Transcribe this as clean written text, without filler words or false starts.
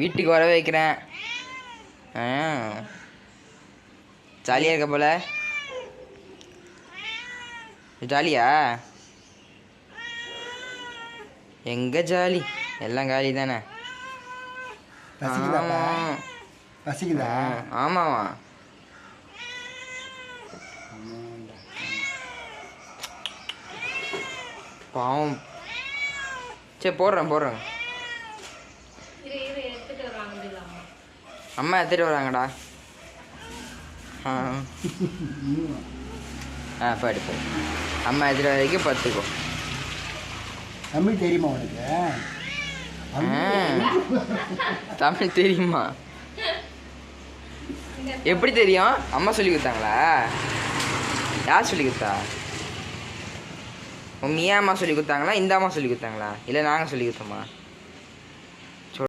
வீட்டுக்கு வர வைக்கிறேன். ஜாலியாக இருக்க போல. ஜாலியா? எங்க ஜாலி, எல்லாம் காலி தானே. ஆமாவா? பாவம். சரி போடுறேன். அம்மா எடுத்துட்டு வராங்கடா. பாடு அம்மா எடுத்துட்டு வரைக்கும் பார்த்துக்கோ. தமிழ் தெரியுமா உனக்கு? தமிழ் தெரியுமா? எப்படி தெரியும்? அம்மா சொல்லி கொடுத்தாங்களா? யார் சொல்லி கொடுத்தா? உன் மியா அம்மா சொல்லி கொடுத்தாங்களா, இந்த அம்மா சொல்லி கொடுத்தாங்களா, இல்லை நாங்கள் சொல்லி கொடுத்தோமா?